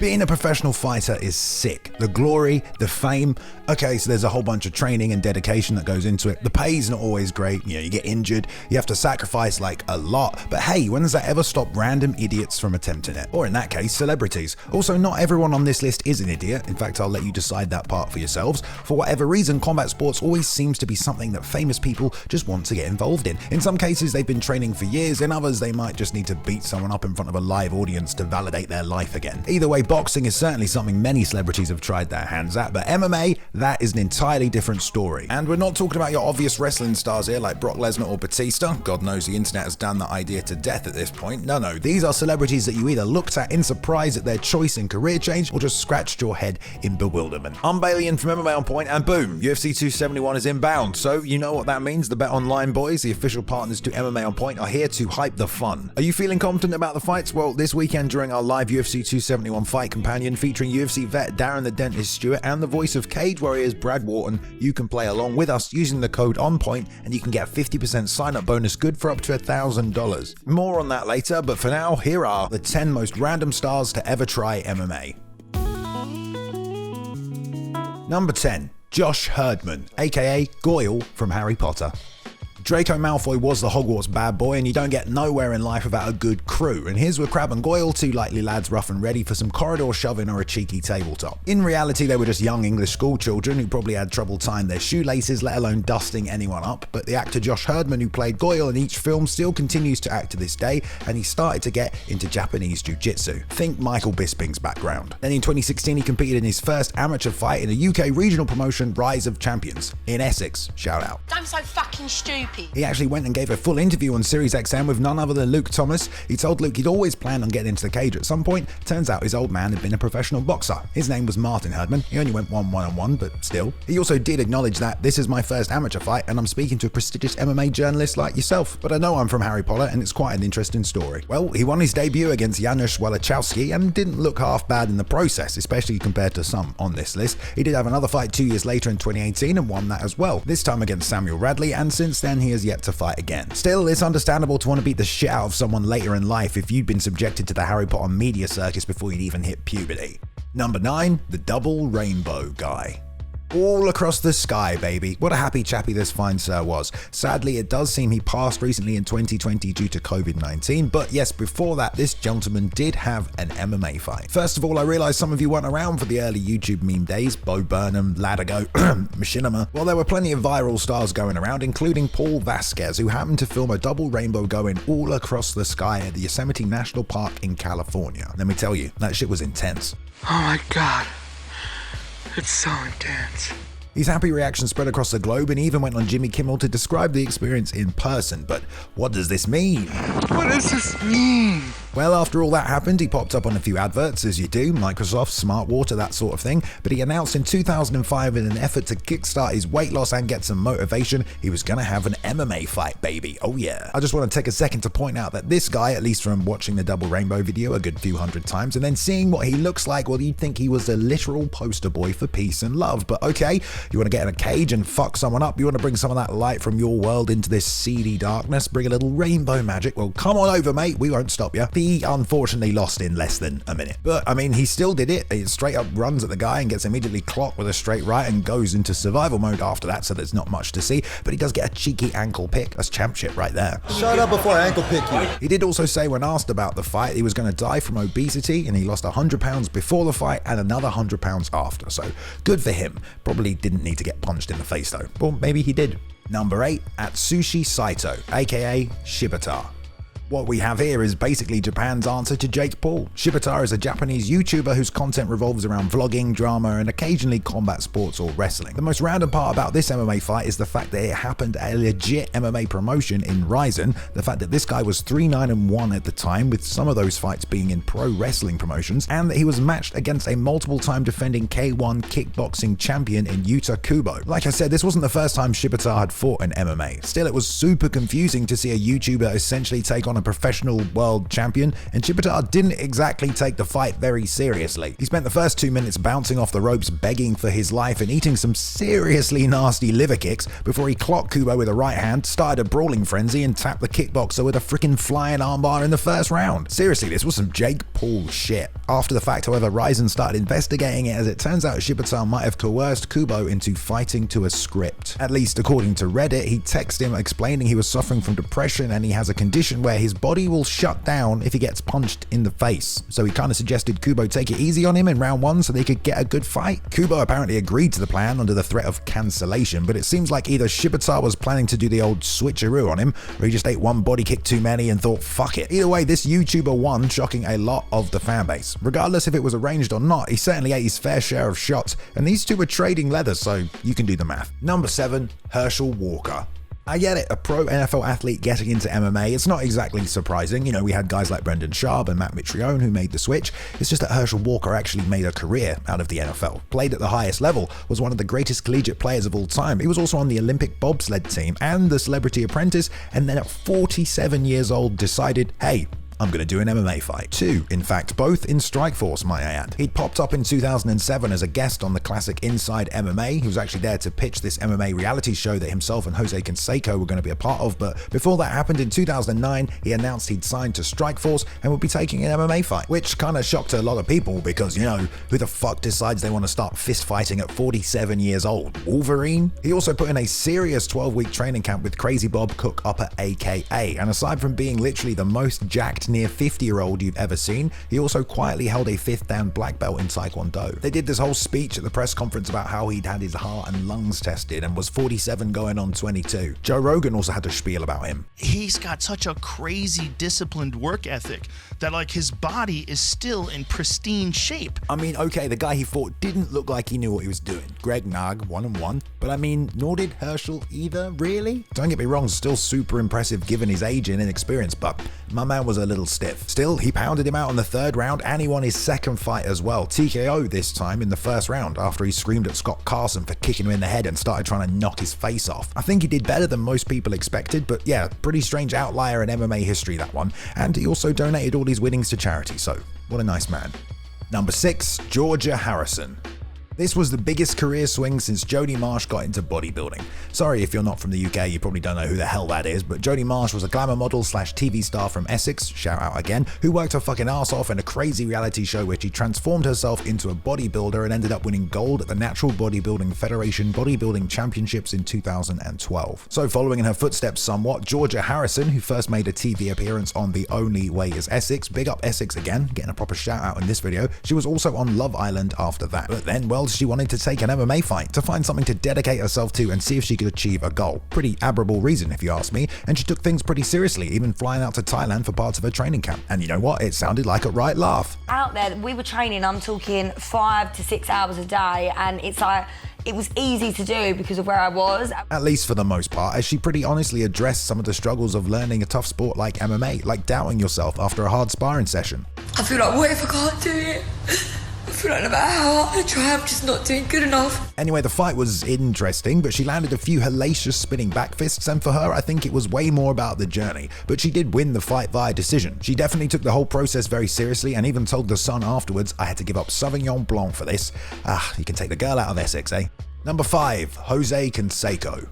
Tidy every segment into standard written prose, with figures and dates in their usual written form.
Being a professional fighter is sick. The glory, the fame. Okay, so there's a whole bunch of training and dedication that goes into it. The pay's not always great. You get injured. You have to sacrifice like a lot. But hey, when does that ever stop random idiots from attempting it? Or in that case, celebrities. Also, not everyone on this list is an idiot. In fact, I'll let you decide that part for yourselves. For whatever reason, combat sports always seems to be something that famous people just want to get involved in. In some cases, they've been training for years. In others, they might just need to beat someone up in front of a live audience to validate their life again. Either way, boxing is certainly something many celebrities have tried their hands at, but MMA, that is an entirely different story. And we're not talking about your obvious wrestling stars here like Brock Lesnar or Batista. God knows the internet has done that idea to death at this point. No, these are celebrities that you either looked at in surprise at their choice in career change or just scratched your head in bewilderment. I'm Bailey from MMA On Point, and boom, UFC 271 is inbound. So you know what that means. The Bet Online boys, the official partners to MMA On Point, are here to hype the fun. Are you feeling confident about the fights? Well, this weekend during our live UFC 271 fight companion featuring UFC vet Darren the Dentist Stewart and the voice of Cage Warriors Brad Wharton, you can play along with us using the code ONPOINT and you can get 50% sign-up bonus good for up to $1,000. More on that later, but for now, here are the 10 most random stars to ever try MMA. Number 10. Josh Herdman, aka Goyle from Harry Potter. Draco Malfoy was the Hogwarts bad boy, and you don't get nowhere in life without a good crew, and here's with Crabbe and Goyle, two likely lads rough and ready for some corridor shoving or a cheeky tabletop. In reality, they were just young English school children who probably had trouble tying their shoelaces, let alone dusting anyone up, but the actor Josh Herdman, who played Goyle in each film, still continues to act to this day, and he started to get into Japanese jiu-jitsu. Think Michael Bisping's background. Then in 2016, he competed in his first amateur fight in a UK regional promotion, Rise of Champions, in Essex. Shout out. I'm so fucking stupid. He actually went and gave a full interview on Sirius XM with none other than Luke Thomas. He told Luke he'd always planned on getting into the cage at some point. Turns out his old man had been a professional boxer. His name was Martin Herdman. He only went one-on-one, but still. He also did acknowledge that this is my first amateur fight and I'm speaking to a prestigious MMA journalist like yourself. But I know I'm from Harry Potter and it's quite an interesting story. Well, he won his debut against Janusz Wojciechowski and didn't look half bad in the process, especially compared to some on this list. He did have another fight 2 years later in 2018 and won that as well, this time against Samuel Radley, and since then he has yet to fight again. Still, it's understandable to want to beat the shit out of someone later in life if you'd been subjected to the Harry Potter media circus before you'd even hit puberty. Number 9. The Double Rainbow Guy. All across the sky, baby. What a happy chappy this fine sir was. Sadly, it does seem he passed recently in 2020 due to COVID-19, but yes, before that, this gentleman did have an MMA fight. First of all, I realize some of you weren't around for the early YouTube meme days, Bo Burnham, Ladago, Machinima. Well, there were plenty of viral stars going around, including Paul Vasquez, who happened to film a double rainbow going all across the sky at the Yosemite National Park in California. Let me tell you, that shit was intense. Oh my God. It's so intense. His happy reaction spread across the globe and he even went on Jimmy Kimmel to describe the experience in person. But what does this mean? What does this mean? Well, after all that happened, he popped up on a few adverts, as you do, Microsoft, Smart Water, that sort of thing, but he announced in 2005 in an effort to kickstart his weight loss and get some motivation, he was gonna have an MMA fight, baby. Oh yeah. I just want to take a second to point out that this guy, at least from watching the Double Rainbow video a good few hundred times, and then seeing what he looks like, well, you'd think he was a literal poster boy for peace and love. But okay, you want to get in a cage and fuck someone up, you want to bring some of that light from your world into this seedy darkness, bring a little rainbow magic, well, come on over, mate, we won't stop you. He unfortunately lost in less than a minute. But I mean, he still did it. He straight up runs at the guy and gets immediately clocked with a straight right and goes into survival mode after that, so there's not much to see. But he does get a cheeky ankle pick. That's champ shit right there. Shut up before I ankle pick you. He did also say when asked about the fight, he was going to die from obesity and he lost 100 pounds before the fight and another 100 pounds after. So good for him. Probably didn't need to get punched in the face though. Or maybe he did. Number 8. Atsushi Saito, aka Shibata. What we have here is basically Japan's answer to Jake Paul. Shibata is a Japanese YouTuber whose content revolves around vlogging, drama, and occasionally combat sports or wrestling. The most random part about this MMA fight is the fact that it happened at a legit MMA promotion in Ryzen, the fact that this guy was 3-9-1 at the time, with some of those fights being in pro wrestling promotions, and that he was matched against a multiple-time defending K1 kickboxing champion in Yuta Kubo. Like I said, this wasn't the first time Shibata had fought in MMA. Still, it was super confusing to see a YouTuber essentially take on a professional world champion, and Shibata didn't exactly take the fight very seriously. He spent the first 2 minutes bouncing off the ropes, begging for his life and eating some seriously nasty liver kicks before he clocked Kubo with a right hand, started a brawling frenzy, and tapped the kickboxer with a freaking flying armbar in the first round. Seriously, this was some Jake Paul shit. After the fact, however, Ryzen started investigating it, as it turns out Shibata might have coerced Kubo into fighting to a script. At least according to Reddit, he texted him explaining he was suffering from depression and he has a condition where his body will shut down if he gets punched in the face. So he kind of suggested Kubo take it easy on him in round 1 so they could get a good fight. Kubo apparently agreed to the plan under the threat of cancellation, but it seems like either Shibata was planning to do the old switcheroo on him, or he just ate one body kick too many and thought fuck it. Either way, this YouTuber won, shocking a lot of the fanbase. Regardless if it was arranged or not, he certainly ate his fair share of shots, and these two were trading leather, so you can do the math. Number 7, Herschel Walker. I get it, a pro NFL athlete getting into MMA, it's not exactly surprising. You know, we had guys like Brendan Schaub and Matt Mitrione who made the switch. It's just that Herschel Walker actually made a career out of the NFL, played at the highest level, was one of the greatest collegiate players of all time. He was also on the Olympic bobsled team and the Celebrity Apprentice, and then at 47 years old decided, hey, I'm going to do an MMA fight. 2, in fact, both in Strikeforce, might I add. He'd popped up in 2007 as a guest on the classic Inside MMA. He was actually there to pitch this MMA reality show that himself and Jose Canseco were going to be a part of, but before that happened in 2009, he announced he'd signed to Strikeforce and would be taking an MMA fight, which kind of shocked a lot of people because, you know, who the fuck decides they want to start fist fighting at 47 years old? Wolverine? He also put in a serious 12-week training camp with Crazy Bob Cook Upper AKA, and aside from being literally the most jacked near 50-year-old you've ever seen, he also quietly held a 5th dan black belt in Taekwondo. They did this whole speech at the press conference about how he'd had his heart and lungs tested and was 47 going on 22. Joe Rogan also had a spiel about him. He's got such a crazy disciplined work ethic that like his body is still in pristine shape. I mean, okay, the guy he fought didn't look like he knew what he was doing. Greg Nag, 1-1, but I mean, nor did Herschel either, really? Don't get me wrong, still super impressive given his age and inexperience, but my man was a little stiff. Still, he pounded him out in the 3rd round and he won his 2nd fight as well. TKO this time in the 1st round after he screamed at Scott Carson for kicking him in the head and started trying to knock his face off. I think he did better than most people expected, but yeah, pretty strange outlier in MMA history, that one. And he also donated all his winnings to charity, so what a nice man. Number 6, Georgia Harrison. This was the biggest career swing since Jodie Marsh got into bodybuilding. Sorry if you're not from the UK, you probably don't know who the hell that is, but Jodie Marsh was a glamour model slash TV star from Essex, shout out again, who worked her fucking ass off in a crazy reality show where she transformed herself into a bodybuilder and ended up winning gold at the Natural Bodybuilding Federation Bodybuilding Championships in 2012. So following in her footsteps somewhat, Georgia Harrison, who first made a TV appearance on The Only Way is Essex, big up Essex again, getting a proper shout out in this video. She was also on Love Island after that, but then, well, she wanted to take an MMA fight to find something to dedicate herself to and see if she could achieve a goal. Pretty admirable reason if you ask me, and she took things pretty seriously, even flying out to Thailand for parts of her training camp. And you know what? It sounded like a right laugh. Out there, we were training, I'm talking 5 to 6 hours a day, and it's like, it was easy to do because of where I was. At least for the most part, as she pretty honestly addressed some of the struggles of learning a tough sport like MMA, like doubting yourself after a hard sparring session. I feel like, what if I can't do it? I feel like no matter how hard I try, I'm just not doing good enough. Anyway, the fight was interesting, but she landed a few hellacious spinning back fists, and for her, I think it was way more about the journey. But she did win the fight via decision. She definitely took the whole process very seriously, and even told the Sun afterwards, I had to give up Sauvignon Blanc for this. You can take the girl out of Essex, eh? Number 5, Jose Canseco.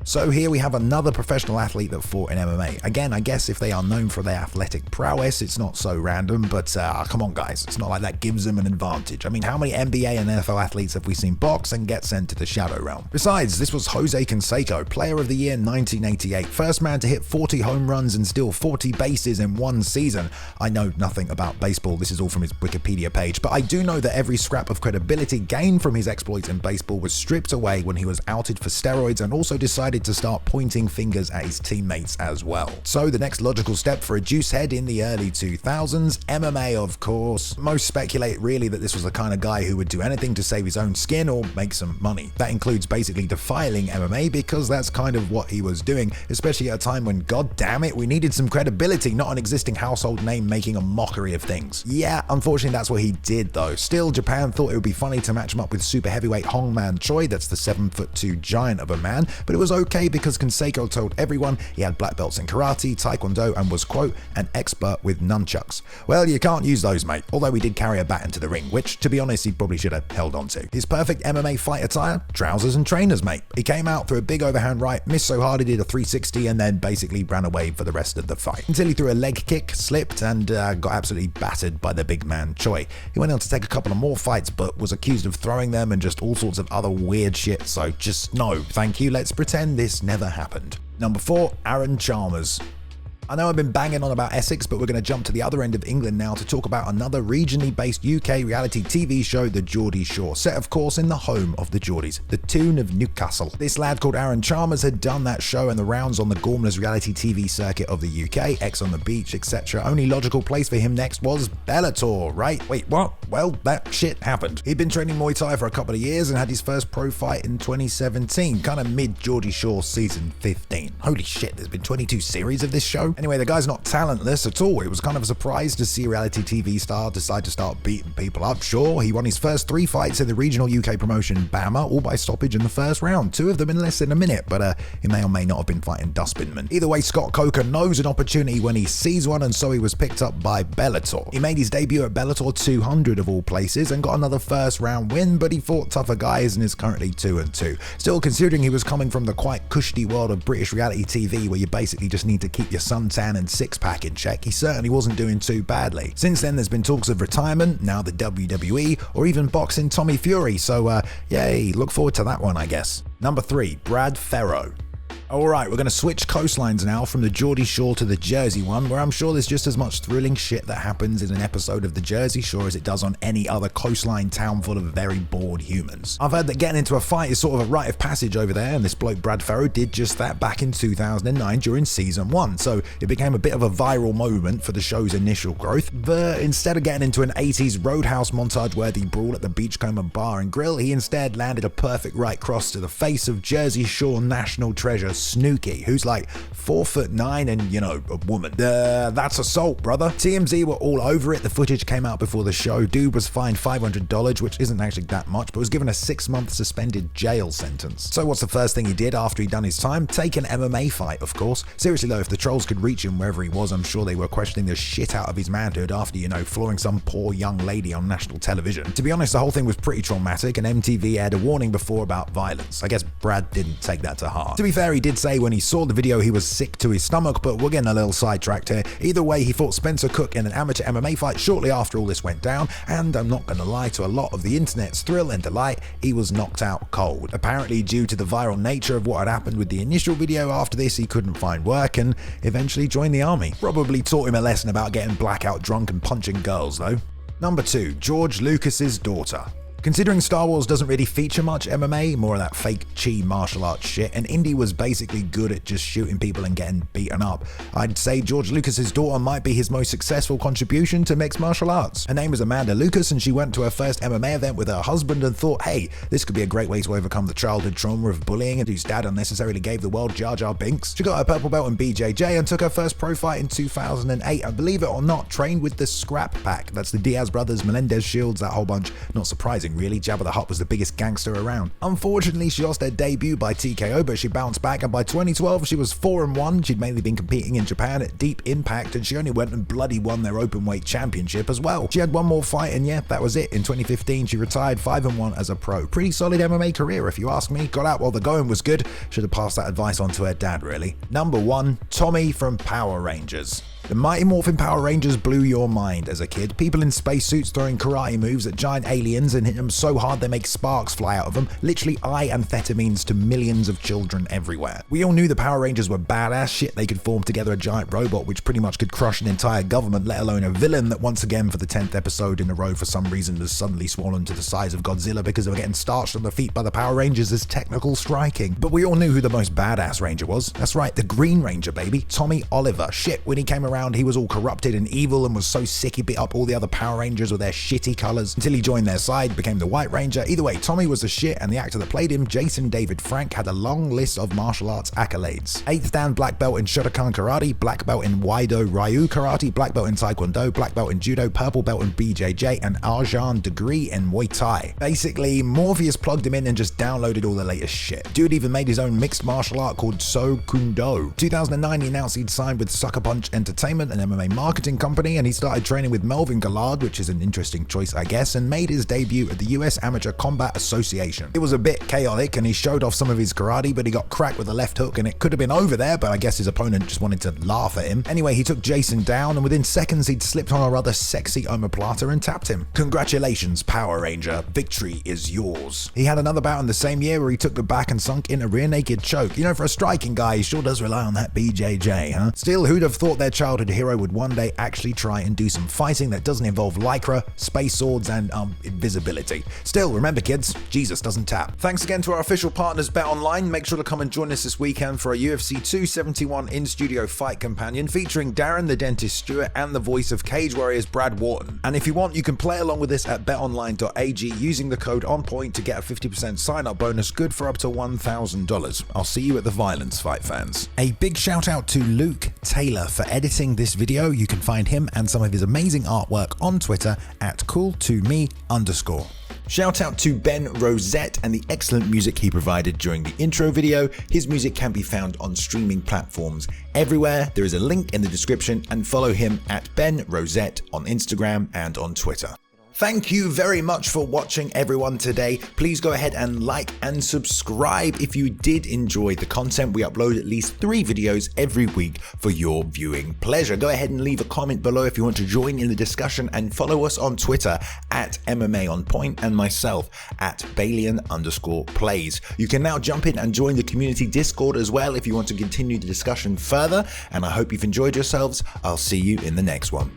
So here we have another professional athlete that fought in MMA. Again, I guess if they are known for their athletic prowess, it's not so random, but come on guys, it's not like that gives them an advantage. I mean, how many NBA and NFL athletes have we seen box and get sent to the Shadow Realm? Besides, this was Jose Canseco, Player of the Year 1988, first man to hit 40 home runs and steal 40 bases in one season. I know nothing about baseball, this is all from his Wikipedia page, but I do know that every scrap of credibility gained from his exploits in baseball was stripped away when he was outed for steroids and also decided to start pointing fingers at his teammates as well. So the next logical step for a juice head in the early 2000s, MMA of course. Most speculate really that this was the kind of guy who would do anything to save his own skin or make some money. That includes basically defiling MMA because that's kind of what he was doing, especially at a time when, god damn it, we needed some credibility, not an existing household name making a mockery of things. Yeah, unfortunately that's what he did though. Still, Japan thought it would be funny to match him up with super heavyweight Hongman Choi, that's the 7'2" giant of a man, but it was okay okay because CANSECO told everyone he had black belts in karate, taekwondo, and was, quote, an expert with nunchucks. Well, you can't use those, mate, although he did carry a bat into the ring, which, to be honest, he probably should have held on to. His perfect MMA fight attire? Trousers and trainers, mate. He came out through a big overhand right, missed so hard he did a 360, and then basically ran away for the rest of the fight. Until he threw a leg kick, slipped, and got absolutely battered by the big man Choi. He went on to take a couple of more fights, but was accused of throwing them and just all sorts of other weird shit, so just no, thank you, let's pretend this never happened. Number 4, Aaron Chalmers. I know I've been banging on about Essex, but we're going to jump to the other end of England now to talk about another regionally based UK reality TV show, The Geordie Shore, set of course in the home of the Geordies, the Toon of Newcastle. This lad called Aaron Chalmers had done that show and the rounds on the Gormless reality TV circuit of the UK, X on the Beach, etc. Only logical place for him next was Bellator, right? Wait, what? Well, that shit happened. He'd been training Muay Thai for a couple of years and had his first pro fight in 2017, kind of mid Geordie Shore season 15. Holy shit, there's been 22 series of this show? Anyway, the guy's not talentless at all. It was kind of a surprise to see a reality TV star decide to start beating people up. Sure, he won his first 3 fights in the regional UK promotion Bama, all by stoppage in the first round, 2 of them in less than a minute, but he may or may not have been fighting dustbinmen. Either way, Scott Coker knows an opportunity when he sees one, and so he was picked up by Bellator. He made his debut at Bellator 200 of all places and got another first round win, but he fought tougher guys and is currently 2-2. Still, considering he was coming from the quite cushy world of British reality TV where you basically just need to keep your suntan and six-pack in check, he certainly wasn't doing too badly. Since then, there's been talks of retirement, now the WWE, or even boxing Tommy Fury, so yay, look forward to that one, I guess. Number 3, Brad FERRO. Alright, we're going to switch coastlines now from the Geordie Shore to the Jersey one, where I'm sure there's just as much thrilling shit that happens in an episode of the Jersey Shore as it does on any other coastline town full of very bored humans. I've heard that getting into a fight is sort of a rite of passage over there, and this bloke Brad FERRO did just that back in 2009 during season 1, so it became a bit of a viral moment for the show's initial growth. But instead of getting into an 80s Roadhouse montage-worthy brawl at the Beachcomber Bar and Grill, he instead landed a perfect right cross to the face of Jersey Shore national treasure Snooki, who's like 4'9" and, you know, a woman. That's assault, brother. TMZ were all over it. The footage came out before the show. Dude was fined $500, which isn't actually that much, but was given a 6-month suspended jail sentence. So what's the first thing he did after he'd done his time? Take an MMA fight, of course. Seriously though, if the trolls could reach him wherever he was, I'm sure they were questioning the shit out of his manhood after, you know, flooring some poor young lady on national television. To be honest, the whole thing was pretty traumatic, and MTV aired a warning before about violence. I guess Brad didn't take that to heart. To be fair, he did say when he saw the video he was sick to his stomach, but we're getting a little sidetracked here. Either way, he fought Spencer Cook in an amateur MMA fight shortly after all this went down, and I'm not gonna lie, to a lot of the internet's thrill and delight, he was knocked out cold. Apparently, due to the viral nature of what had happened with the initial video, after this he couldn't find work and eventually joined the army. Probably taught him a lesson about getting blackout drunk and punching girls though. Number 2, George Lucas's daughter. Considering Star Wars doesn't really feature much MMA, more of that fake chi martial arts shit, and Indy was basically good at just shooting people and getting beaten up, I'd say George Lucas's daughter might be his most successful contribution to mixed martial arts. Her name was Amanda Lucas, and she went to her first MMA event with her husband and thought, hey, this could be a great way to overcome the childhood trauma of bullying and whose dad unnecessarily gave the world Jar Jar Binks. She got her purple belt in BJJ and took her first pro fight in 2008, and believe it or not, trained with the Scrap Pack. That's the Diaz brothers, Melendez Shields, that whole bunch. Not surprising really, Jabba the Hutt was the biggest gangster around. Unfortunately, she lost her debut by TKO, but she bounced back, and by 2012 she was 4-1. She'd mainly been competing in Japan at Deep Impact, and she only went and bloody won their openweight championship as well. She had one more fight, and yeah, that was it. In 2015 she retired 5-1 as a pro. Pretty solid MMA career if you ask me. Got out while the going was good. Should have passed that advice on to her dad really. Number 1, Tommy from Power Rangers. The Mighty Morphin Power Rangers blew your mind as a kid. People in spacesuits throwing karate moves at giant aliens and hitting them so hard they make sparks fly out of them. Literally eye amphetamines to millions of children everywhere. We all knew the Power Rangers were badass. Shit, they could form together a giant robot which pretty much could crush an entire government, let alone a villain that once again for the 10th episode in a row for some reason has suddenly swollen to the size of Godzilla because they were getting starched on the feet by the Power Rangers as technical striking. But we all knew who the most badass Ranger was. That's right, the Green Ranger, baby. Tommy Oliver. Shit, when he came around around, he was all corrupted and evil and was so sick he beat up all the other Power Rangers with their shitty colors until he joined their side, became the White Ranger. Either way, Tommy was the shit, and the actor that played him, Jason David Frank, had a long list of martial arts accolades. 8th Dan black belt in Shotokan Karate, black belt in Waido Ryu Karate, black belt in Taekwondo, black belt in Judo, purple belt in BJJ, and Arjan degree in Muay Thai. Basically, Morpheus plugged him in and just downloaded all the latest shit. Dude even made his own mixed martial art called So Kundo. 2009, he announced he'd signed with Sucker Punch Entertainment, an MMA marketing company, and he started training with Melvin Gillard, which is an interesting choice, I guess, and made his debut at the US Amateur Combat Association. It was a bit chaotic, and he showed off some of his karate, but he got cracked with a left hook, and it could have been over there, but I guess his opponent just wanted to laugh at him. Anyway, he took Jason down, and within seconds, he'd slipped on a rather sexy omoplata and tapped him. Congratulations, Power Ranger. Victory is yours. He had another bout in the same year where he took the back and sunk in a rear naked choke. You know, for a striking guy, he sure does rely on that BJJ, huh? Still, who'd have thought their childhood hero would one day actually try and do some fighting that doesn't involve lycra, space swords, and invisibility. Still, remember kids, Jesus doesn't tap. Thanks again to our official partners BetOnline. Make sure to come and join us this weekend for a UFC 271 in-studio fight companion featuring Darren the Dentist Stewart and the voice of Cage Warriors Brad Wharton. And if you want, you can play along with this at betonline.ag using the code ONPOINT to get a 50% sign-up bonus good for up to $1,000. I'll see you at the violence, fight fans. A big shout out to Luke Taylor for editing this video. You can find him and some of his amazing artwork on Twitter at cool2me_. Shout out to Ben Rosette and the excellent music he provided during the intro video. His music can be found on streaming platforms everywhere. There is a link in the description, and follow him at Ben Rosette on Instagram and on Twitter. Thank you very much for watching, everyone, today. Please go ahead and like and subscribe if you did enjoy the content. We upload at least 3 videos every week for your viewing pleasure. Go ahead and leave a comment below if you want to join in the discussion, and follow us on Twitter at MMA On Point and myself at Balian_plays. You can now jump in and join the community Discord as well if you want to continue the discussion further, and I hope you've enjoyed yourselves. I'll see you in the next one.